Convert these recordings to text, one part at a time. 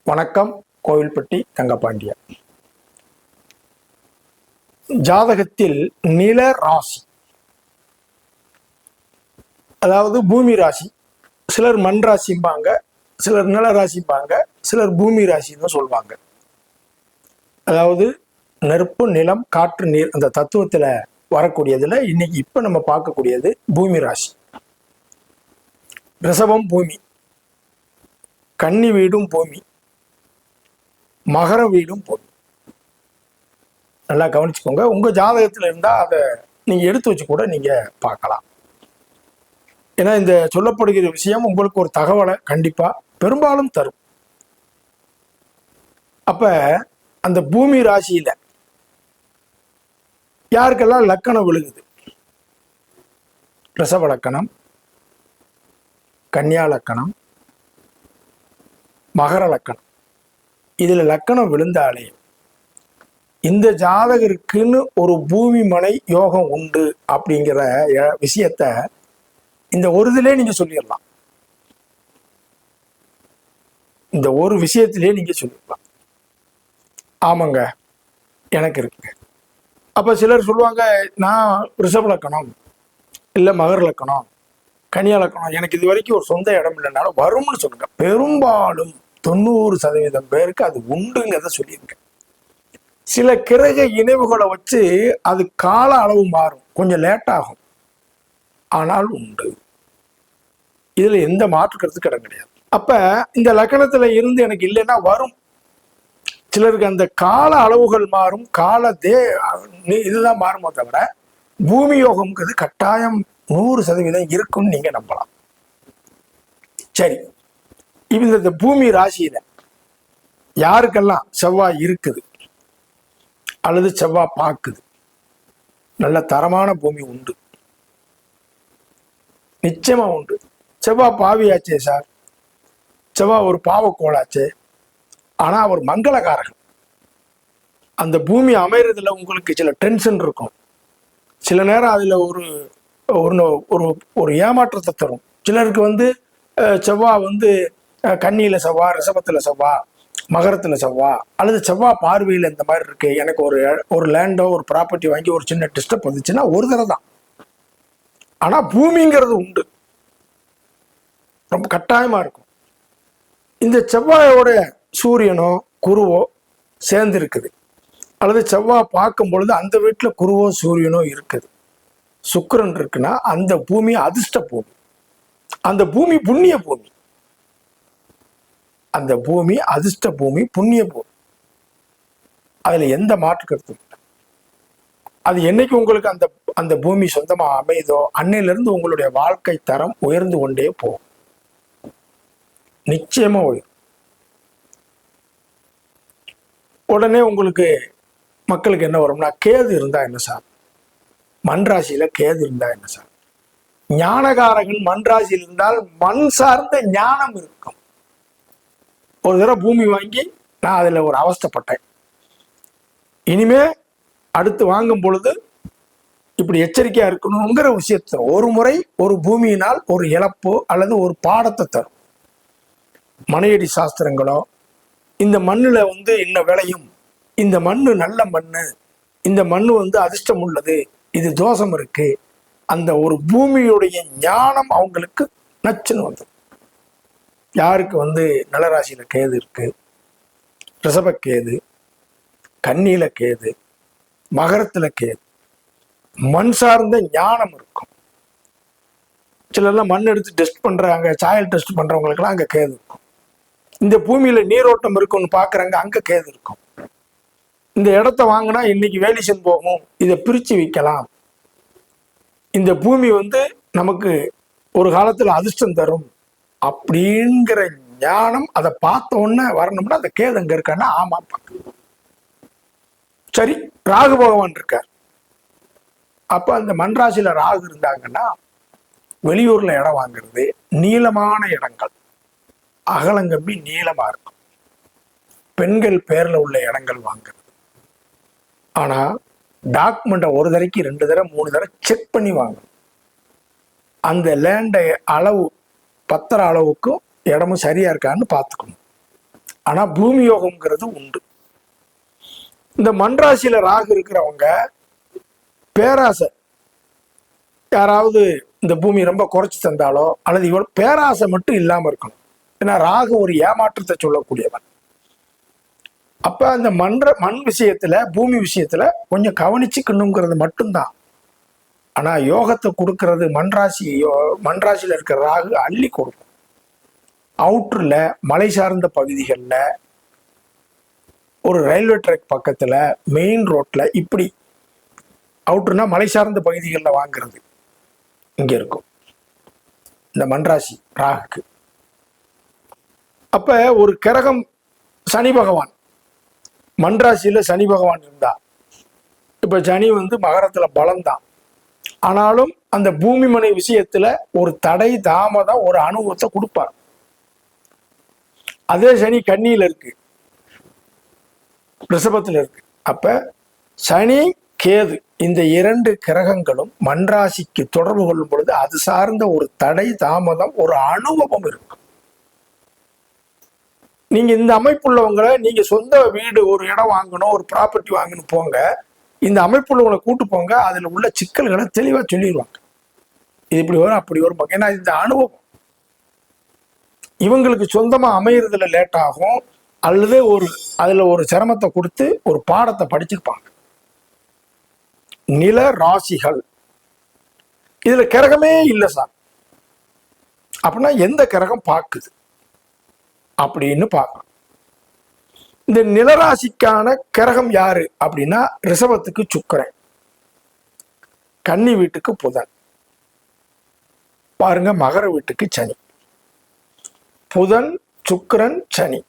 வணக்கம். கோவில்பட்டி தங்கபாண்டியன். ஜாதகத்தில் நில ராசி, அதாவது பூமி ராசி, சிலர் மண் ராசிம்பாங்க, சிலர் நில ராசிம்பாங்க, சிலர் பூமி ராசின்னு சொல்லுவாங்க. அதாவது நெருப்பு, நிலம், காற்று, நீர் அந்த தத்துவத்தில் வரக்கூடியதுல இன்னைக்கு இப்ப நம்ம பார்க்கக்கூடியது பூமி ராசி. ரிஷபம் பூமி, கன்னி வீடும் பூமி, மகர வீடும் பூமி. நல்லா கவனிச்சுக்கோங்க. உங்க ஜாதகத்துல இருந்தா அதை நீங்க எடுத்து வச்சு கூட நீங்க பார்க்கலாம். ஏன்னா இந்த சொல்லப்படுகிற விஷயம் உங்களுக்கு ஒரு தகவலை கண்டிப்பா பெரும்பாலும் தரும். அப்ப அந்த பூமி ராசியில யாருக்கெல்லாம் லக்கணம் விழுகுது? ரிஷப லக்கணம், கன்னியா லக்கணம், மகர லக்கணம். இதுல லக்கணம் விழுந்தாலே இந்த ஜாதகருக்குன்னு ஒரு பூமி மனை யோகம் உண்டு அப்படிங்கிற விஷயத்த இந்த ஒரு இதிலே நீங்க சொல்லிடலாம். இந்த ஒரு விஷயத்திலே நீங்க சொல்லிடலாம், ஆமாங்க எனக்கு இருக்குங்க. அப்ப சிலர் சொல்லுவாங்க, நான் ரிஷப லக்கணம் இல்ல மகர லக்கணம், கன்னியா லக்கணம், எனக்கு இது வரைக்கும் ஒரு சொந்த இடம் இல்லைனாலும் வரும்னு சொல்லுங்க. பெரும்பாலும் 90% பேருக்கு அது உண்டுங்கிறத சொல்லியிருக்கேன். சில கிரக இணைவுகளை வச்சு அது கால அளவு மாறும், கொஞ்சம் லேட் ஆகும், ஆனால் உண்டு. இதுல எந்த மாற்று கருத்து கிடையாது. அப்ப இந்த லக்கணத்துல இருந்து எனக்கு இல்லைன்னா வரும். சிலருக்கு அந்த கால அளவுகள் மாறும், இதுதான் மாறுமோ தவிர பூமி யோகம்ங்கிறது கட்டாயம் 100% இருக்குன்னு நீங்க நம்பலாம். சரி, இந்த பூமி ராசியில யாருக்கெல்லாம் செவ்வாய் இருக்குது அல்லது செவ்வாய் பார்க்குது, நல்ல தரமான பூமி உண்டு, நிச்சயமா உண்டு. செவ்வாய் பாவியாச்சே சார், செவ்வாய் ஒரு பாவக்கோளாச்சே, ஆனா அவர் மங்களகாரகன். அந்த பூமி அமைறதுல உங்களுக்கு சில டென்ஷன் இருக்கும், சில நேரம் அதுல ஒரு ஒரு ஏமாற்றத்தை தரும். சிலருக்கு செவ்வாய் கன்னியில செவ்வாய், ரிஷபத்துல செவ்வாய், மகரத்துல செவ்வாய், அல்லது செவ்வாய் பார்வையில் இந்த மாதிரி இருக்கு, எனக்கு ஒரு லேண்டோ ஒரு ப்ராப்பர்ட்டி வாங்கி ஒரு சின்ன டிஸ்டர்ப் வந்துச்சுன்னா ஒரு தடவை தான். ஆனா பூமிங்கிறது உண்டு, ரொம்ப கட்டாயமா இருக்கும். இந்த செவ்வாயோட சூரியனோ குருவோ சேர்ந்து இருக்குது, அல்லது செவ்வாய் பார்க்கும் பொழுது அந்த வீட்டுல குருவோ சூரியனோ இருக்குது, சுக்கிரன் இருக்குன்னா அந்த பூமி அதிர்ஷ்ட பூமி, அந்த பூமி புண்ணிய பூமி, அந்த பூமி அதிர்ஷ்ட பூமி, புண்ணிய பூமி. அதுல எந்த மாற்று கருத்தும் இல்லை. அது என்னைக்கு உங்களுக்கு அந்த பூமி சொந்தமா அமைதோ அன்னையிலிருந்து உங்களுடைய வாழ்க்கை தரம் உயர்ந்து கொண்டே போகும், நிச்சயமா உயரும். உடனே உங்களுக்கு மக்களுக்கு என்ன வரும்னா, கேது இருந்தா என்ன சார், மண் ராசியில கேது இருந்தா என்ன சார்? ஞானகாரகன் மண் ராசியில் இருந்தால் மண் சார்ந்த ஞானம் இருக்கும். ஒரு தடவை பூமி வாங்கி நான் அதுல ஒரு அவஸ்தைப்பட்டேன், இனிமே அடுத்து வாங்கும் பொழுது இப்படி எச்சரிக்கையா இருக்கணுங்கிற விஷயத்த ஒரு முறை ஒரு பூமியினால் ஒரு இழப்பு அல்லது ஒரு பாடத்தை தரும். மனையடி சாஸ்திரங்களோ, இந்த மண்ணுல இன்ன விளையும், இந்த மண்ணு நல்ல மண்ணு, இந்த மண்ணு அதிர்ஷ்டம் உள்ளது, இது தோஷம் இருக்கு, அந்த ஒரு பூமியுடைய ஞானம் அவங்களுக்கு நச்சுன்னு வந்து. யாருக்கு நலராசியில கேது இருக்கு, ரிஷப கேது, கன்னியில கேது, மகரத்துல கேது, மண் சார்ந்த ஞானம் இருக்கும். சிலர்லாம் மண் எடுத்து டெஸ்ட் பண்றாங்க, சாயல் டெஸ்ட் பண்றவங்களுக்குலாம் அங்க கேது இருக்கும். இந்த பூமியில நீரோட்டம் இருக்குன்னு பாக்குறாங்க, அங்க கேது இருக்கும். இந்த இடத்த வாங்கினா இன்னைக்கு வேலிசன் போகும், இதை பிரிச்சு விற்கலாம், இந்த பூமி நமக்கு ஒரு காலத்துல அதிர்ஷ்டம் தரும் அப்படிங்கிற ஞானம் அதை பார்த்த உடனே வரணும்னா அந்த கேது அங்க இருக்கான்னா ஆமா பார்க்க. சரி, ராகு பகவான் இருக்கார். அப்ப அந்த மண்ராசியில ராகு இருந்தாங்கன்னா வெளியூர்ல இடம் வாங்குறது, நீளமான இடங்கள், அகலங்கம்பி நீளமா இருக்கும், பெண்கள் பேர்ல உள்ள இடங்கள் வாங்குறது. ஆனா டாக்குமெண்ட்டை ஒரு தடவைக்கு 2 தடவை 3 தடவை செக் பண்ணி வாங்கணும். அந்த லேண்டை அளவு பத்திர அளவுக்கும் இடமும் சரியா இருக்கான்னு பார்த்துக்கணும். ஆனா பூமி யோகம்ங்கிறது உண்டு. இந்த மண்ராசியில ராகு இருக்கிறவங்க பேராசை, யாராவது இந்த பூமி ரொம்ப குறைச்சி தந்தாலோ அல்லது இவ்வளவு பேராசை மட்டும் இல்லாம இருக்கணும். ஏன்னா ராகு ஒரு ஏமாற்றத்தை சொல்லக்கூடியவன். அப்ப அந்த மண் விஷயத்துல பூமி விஷயத்துல கொஞ்சம் கவனிச்சுக்கணுங்கிறது மட்டும்தான். ஆனா யோகத்தை கொடுக்கறது மண்ராசியில இருக்கிற ராகு அள்ளி கொடுக்கும். அவுட்டர்ல மலை சார்ந்த பகுதிகளில், ஒரு ரயில்வே ட்ராக் பக்கத்துல, மெயின் ரோட்ல, இப்படி அவுட்டர்னா மலை சார்ந்த பகுதிகளில் வாங்குறது இங்க இருக்கும் இந்த மண்ராசி ராகுக்கு. அப்ப ஒரு கிரகம் சனி பகவான் மண்ராசியில சனி பகவான் இருந்தா, இப்ப சனி மகரத்துல பலம்தான், ஆனாலும் அந்த பூமி மனை விஷயத்துல ஒரு தடை தாமதம் ஒரு அனுபவத்தை கொடுப்பார். அதே சனி கன்னியில இருக்கு, ரிஷபத்துல இருக்கு. அப்ப சனி கேது இந்த இரண்டு கிரகங்களும் மண்ராசிக்கு தொடர்பு கொள்ளும் பொழுது அது சார்ந்த ஒரு தடை தாமதம் ஒரு அனுபவம் இருக்கும். நீங்க இந்த அமைப்புள்ளவங்களை, நீங்க சொந்த வீடு ஒரு இடம் வாங்கணும், ஒரு ப்ராப்பர்ட்டி வாங்கணும் போங்க, இந்த அமைப்புள்ளவங்களை கூட்டு போங்க, அதுல உள்ள சிக்கல்களை தெளிவா சொல்லிடுவாங்க. இது இப்படி வரும் அப்படி வரும். ஏன்னா இந்த அனுபவம் இவங்களுக்கு சொந்தமா அமையறதுல லேட் ஆகும், அல்லது அதுல ஒரு சிரமத்தை கொடுத்து ஒரு பாடத்தை படிச்சிருப்பாங்க. நில ராசிகள் இதுல கிரகமே இல்லை சார் அப்படின்னா எந்த கிரகம் பார்க்குது அப்படின்னு பார்க்கணும். இந்த நிலராசிக்கான கிரகம் யாரு அப்படின்னா ரிஷபத்துக்கு சுக்கிரன், கன்னி வீட்டுக்கு புதன், பாருங்க மகர வீட்டுக்கு சனி. புதன் சுக்கிரன் சனி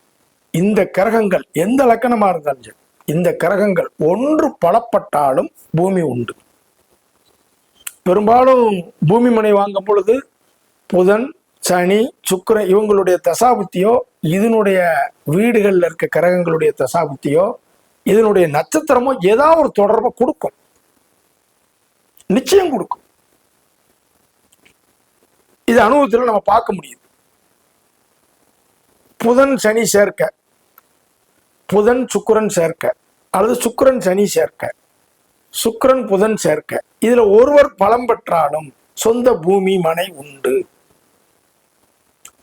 இந்த கிரகங்கள் எந்த லக்கணமா இருந்தாலும் சரி, இந்த கிரகங்கள் ஒன்று பலப்பட்டாலும் பூமி உண்டு. பெரும்பாலும் பூமி மனை வாங்கும் பொழுது புதன் சனி சுக்கிரன் இவங்களுடைய தசாபுத்தியோ, இதனுடைய வீடுகள்ல இருக்க கிரகங்களுடைய தசாபுத்தியோ, இதனுடைய நட்சத்திரமோ ஏதாவது ஒரு தொடர்பை கொடுக்கும், நிச்சயம் கொடுக்கும். இது அனுபவத்தில் நம்ம பார்க்க முடியுது. புதன் சனி சேர்க்க, புதன் சுக்கிரன் சேர்க்க, அல்லது சுக்கிரன் சனி சேர்க்க, சுக்கிரன் புதன் சேர்க்க, இதுல ஒருவர் பலம் பெற்றாலும் சொந்த பூமி மனை உண்டு.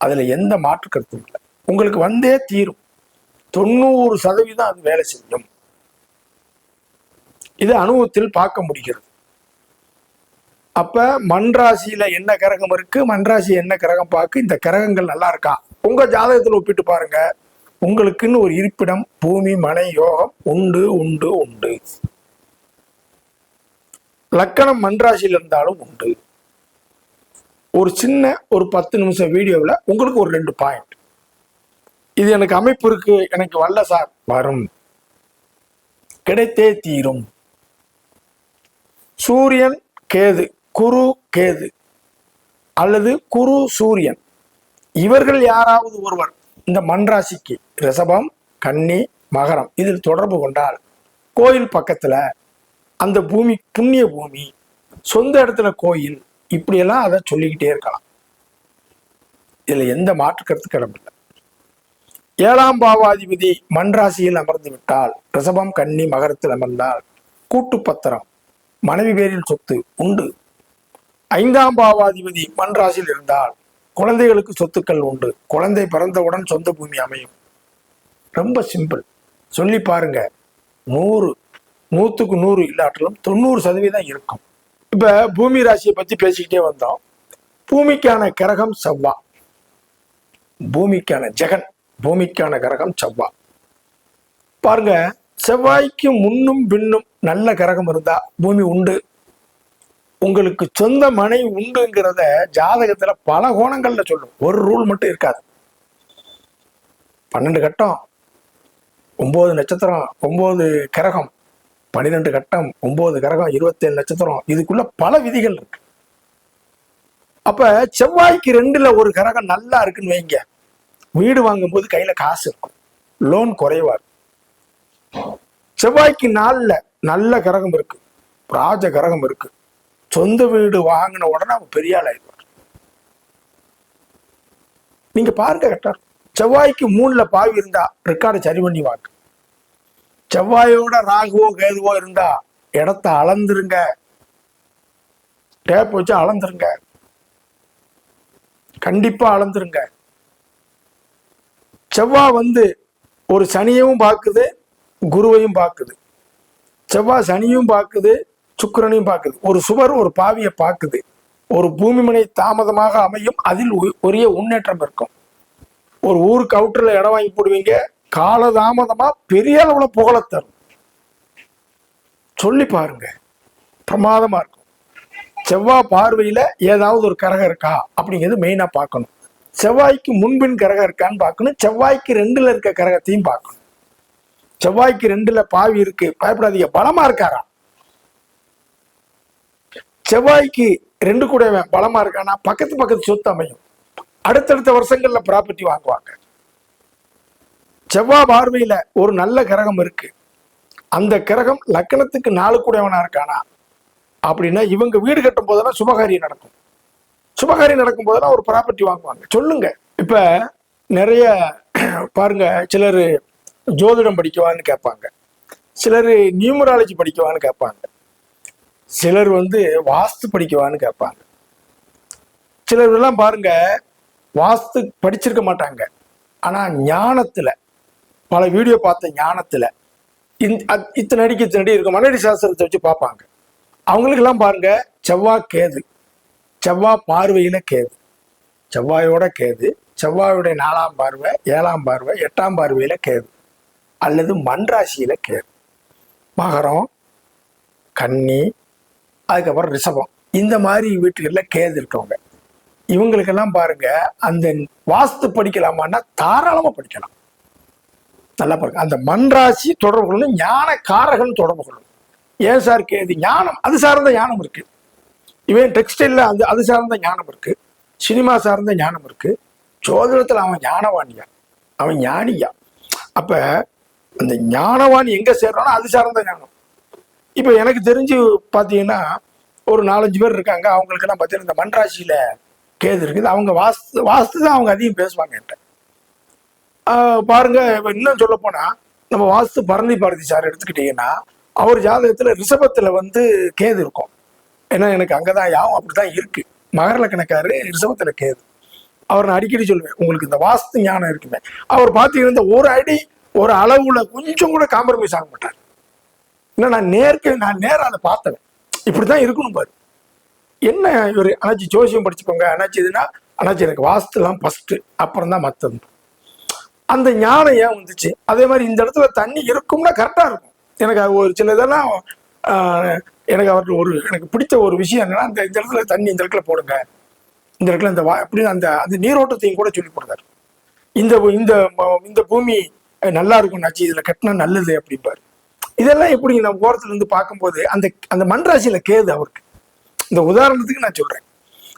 அதுல எந்த மாற்று கருத்தும் இல்லை. உங்களுக்கு வந்தே தீரும். 90% அது வேலை செய்யும். இது அனுபவத்தில் பார்க்க முடிகிறது. அப்ப மண்ராசியில என்ன கிரகம் இருக்கு, மண்ராசி என்ன கிரகம் பார்க்கு, இந்த கிரகங்கள் நல்லா இருக்கா உங்க ஜாதகத்தில் ஒப்பிட்டு பாருங்க. உங்களுக்குன்னு ஒரு இருப்பிடம் பூமி மனை யோகம் உண்டு உண்டு உண்டு. லக்கணம் மண்ராசியில் இருந்தாலும் உண்டு. ஒரு சின்ன ஒரு 10 நிமிஷம் வீடியோவில் உங்களுக்கு ஒரு 2 பாயிண்ட், இது எனக்கு அமைப்பு இருக்கு, எனக்கு வரல சார், வரும், கிடைத்தே தீரும். சூரியன் கேது, குரு கேது அல்லது குரு சூரியன், இவர்கள் யாராவது ஒருவர் இந்த மண்ராசிக்கு ரிஷபம் கன்னி மகரம் இதில் தொடர்பு கொண்டால், கோயில் பக்கத்துல அந்த பூமி புண்ணிய பூமி, சொந்த இடத்துல கோயில், இப்படியெல்லாம் அதை சொல்லிக்கிட்டே இருக்கலாம். இதுல எந்த மாற்று கருத்து இடமில்லை. 7ஆம் பாவாதிபதி மண்ராசியில் அமர்ந்து விட்டால், ரிஷபம் கன்னி மகரத்தில் அமர்ந்தால் கூட்டு பத்திரம், மனைவி பேரில் சொத்து உண்டு. 5ஆம் பாவாதிபதி மண்ராசியில் இருந்தால் குழந்தைகளுக்கு சொத்துக்கள் உண்டு. குழந்தை பிறந்தவுடன் சொந்த பூமி அமையும். ரொம்ப சிம்பிள், சொல்லி பாருங்க. 100க்கு 100 இல்லாட்டிலும் 90% இருக்கும். இப்ப பூமி ராசியை பத்தி பேசிக்கிட்டே வந்தோம். பூமிக்கான கிரகம் செவ்வாய், பூமிக்கான ஜெகன், பூமிக்கான கிரகம் செவ்வாய். பாருங்க, செவ்வாய்க்கு முன்னும் பின்னும் நல்ல கிரகம் இருந்தா பூமி உண்டு. உங்களுக்கு சொந்த மனை உண்டுங்கிறத ஜாதகத்துல பல கோணங்கள்ல சொல்லும், ஒரு ரூல் மட்டும் இருக்காது. 12 கட்டம், 9 நட்சத்திரம், 9 கிரகம், 12 கட்டம், 9 கிரகம், 27 நட்சத்திரம், இதுக்குள்ள பல விதிகள் இருக்கு. அப்ப செவ்வாய்க்கு 2ல ஒரு கிரகம் நல்லா இருக்குன்னு வைங்க, வீடு வாங்கும் போது கையில காசு இருக்கும், லோன் குறைவா இருக்கும். செவ்வாய்க்கு 4ல நல்ல கிரகம் இருக்கு, ராஜ கிரகம் இருக்கு, சொந்த வீடு வாங்கின உடனே அவன் பெரிய ஆள் ஆயிடுவார். நீங்க பாருங்க கரெக்டா. செவ்வாய்க்கு 3ல பாவி இருந்தா ரெக்கார்டை சரி பண்ணி வாக்கு. செவ்வாயோட ராகுவோ கேதுவோ இருந்தா இடத்த அளந்துருங்க, டேப் வச்சு அளந்துருங்க, கண்டிப்பா அளந்துருங்க. செவ்வாய் வந்து ஒரு சனியையும் பார்க்குது, குருவையும் பார்க்குது. செவ்வாய் சனியும் பார்க்குது, சுக்கிரனையும் பார்க்குது. ஒரு சுவர் ஒரு பாவியை பார்க்குது. ஒரு பூமிமனை தாமதமாக அமையும், அதில் உரிய முன்னேற்றம் இருக்கும். ஒரு ஊருக்கு அவுட்டர்ல இடம் வாங்கி போடுவீங்க, காலதாமதமா பெரிய அளவுல புகழ தரும். சொல்லி பாருங்க, பிரமாதமா இருக்கும். செவ்வாய் பார்வையில ஏதாவது ஒரு கிரகம் இருக்கா அப்படிங்கிறது மெயினா பார்க்கணும். செவ்வாய்க்கு முன்பின் கிரகம் இருக்கான்னு பார்க்கணும். செவ்வாய்க்கு 2ல இருக்க கிரகத்தையும் பார்க்கணும். செவ்வாய்க்கு 2ல பாவி இருக்கு, பயப்படாதீங்க, பலமா இருக்காரா? செவ்வாய்க்கு 2 கூட பலமா இருக்கானா பக்கத்து பக்கத்து சொத்து அமையும், அடுத்தடுத்த வருஷங்கள்ல ப்ராப்பர்ட்டி வாங்குவாங்க. செவ்வாய் பார்வையில ஒரு நல்ல கிரகம் இருக்கு, அந்த கிரகம் லக்னத்துக்கு 4 கூடவனா இருக்கானா அப்படின்னா இவங்க வீடு கட்டும் போதெல்லாம் சுபகாரியம் நடக்கும். சுபகாரியம் நடக்கும் போதெல்லாம் ஒரு ப்ராப்பர்ட்டி வாங்குவாங்க. சொல்லுங்க. இப்ப நிறைய பாருங்க, சிலர் ஜோதிடம் படிக்கவான்னு கேட்பாங்க, சிலர் நியூமராலஜி படிக்கவான்னு கேட்பாங்க, சிலர் வந்து வாஸ்து படிக்கவான்னு கேட்பாங்க. சிலர் எல்லாம் பாருங்க வாஸ்து படிச்சிருக்க மாட்டாங்க, ஆனா ஞானத்துல பல வீடியோ பார்த்த ஞானத்துல இத்தனை அடிக்கு இத்தனை அடி இருக்கும் மனடி சாஸ்திரத்தை வச்சு பார்ப்பாங்க. அவங்களுக்கெல்லாம் பாருங்க செவ்வாய் கேது, செவ்வாய் பார்வையில கேது, செவ்வாயோட கேது, செவ்வாயுடைய 4ஆம் பார்வை, 7ஆம் பார்வை, 8ஆம் பார்வையில கேது, அல்லது மண்ராசியில கேது. மகரம், கன்னி, அதுக்கப்புறம் ரிஷபம், இந்த மாதிரி வீட்டுகளில் கேது இருக்கவங்க, இவங்களுக்கெல்லாம் பாருங்க அந்த வாஸ்து படிக்கலாமான்னா தாராளமா படிக்கலாம். நல்லா பாருங்க, அந்த மண்ராசி தொடர்பு கொள்ளணும், ஞான காரகன் தொடர்பு கொள்ளணும். ஏன் சார் கேது? ஞானம், அது சார்ந்த ஞானம் இருக்கு. இவன் டெக்ஸ்டைல்ல அது சார்ந்த ஞானம் இருக்கு, சினிமா சார்ந்த ஞானம் இருக்கு, ஜோதிடத்துல அவன் ஞானவாணியா, அவன் ஞானியா. அப்ப அந்த ஞானவாணி எங்க சேர்றானோ அது சார்ந்த ஞானம். இப்ப எனக்கு தெரிஞ்சு பாத்தீங்கன்னா ஒரு 4-5 பேர் இருக்காங்க, அவங்களுக்கு எல்லாம் பார்த்தீங்கன்னா இந்த மண்ராசியில கேது இருக்குது. அவங்க வாஸ்து தான் அவங்க அதிகம் பேசுவாங்க என்கிட்ட. பாருங்க, இன்னும் சொல்ல போனா நம்ம வாஸ்து பரணி பாரதி சார் எடுத்துக்கிட்டீங்கன்னா அவர் ஜாதகத்துல ரிஷபத்துல வந்து கேது இருக்கும். ஏன்னா எனக்கு அங்கதான் யாவும் அப்படிதான் இருக்கு. மகர லக்னக்காரு ரிஷபத்துல கேது. அவர் நான் அடிக்கடி சொல்லுவேன், உங்களுக்கு இந்த வாஸ்து ஞானம் இருக்குமே. அவர் பார்த்தீங்கன்னா இந்த ஒரு அடி ஒரு அளவுல கொஞ்சம் கூட காம்ப்ரமைஸ் ஆக மாட்டார். ஏன்னா நான் நேரம் அதை பார்த்தேன், இப்படிதான் இருக்கணும் பாரு. என்ன இவர் அண்ணாச்சி ஜோசியம் படிச்சுக்கோங்க, அண்ணாச்சி இதுன்னா அண்ணாச்சி எனக்கு வாஸ்துலாம் ஃபர்ஸ்ட், அப்புறம் தான் மற்றது. அந்த ஞானம் ஏன் வந்துச்சு? அதே மாதிரி இந்த இடத்துல தண்ணி இருக்கும்னா கரெக்டா இருக்கும். எனக்கு ஒரு சில இதெல்லாம் எனக்கு அவருக்கு எனக்கு பிடிச்ச ஒரு விஷயம் என்னன்னா, இந்த இடத்துல தண்ணி இந்த இடத்துல போடுங்க, இந்த இடத்துல இந்த அப்படின்னு அந்த நீரோட்டத்தையும் கூட சொல்லி கொடுத்தாரு. இந்த இந்த இந்த பூமி நல்லா இருக்கும் நாச்சி, இதுல கட்டினா நல்லது அப்படிம்பாரு. இதெல்லாம் எப்படி நம்ம ஓரத்துல இருந்து பார்க்கும்போது அந்த அந்த மண்ராசியில கேது அவருக்கு. இந்த உதாரணத்துக்கு நான் சொல்றேன்,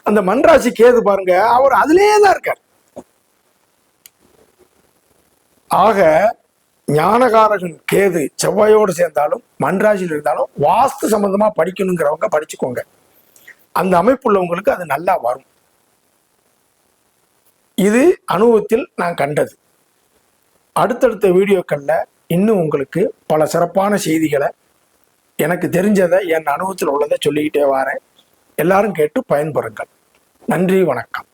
அந்த மண்ராசி கேது பாருங்க, அவர் அதுலயே தான் இருக்கார். ஆக ஞானகாரகன் கேது செவ்வாயோடு சேர்ந்தாலும் மண்ராசியில் இருந்தாலும் வாஸ்து சம்பந்தமா படிக்கணுங்கிறவங்க படிச்சுக்கோங்க. அந்த அமைப்புள்ளவங்களுக்கு அது நல்லா வரும். இது அனுபவத்தில் நான் கண்டது. அடுத்தடுத்த வீடியோக்கள்ல இன்னும் உங்களுக்கு பல சிறப்பான செய்திகளை, எனக்கு தெரிஞ்சதை, என் அனுபவத்தில் உள்ளதை சொல்லிக்கிட்டே வரேன். எல்லாரும் கேட்டு பயன்பெறுங்கள். நன்றி, வணக்கம்.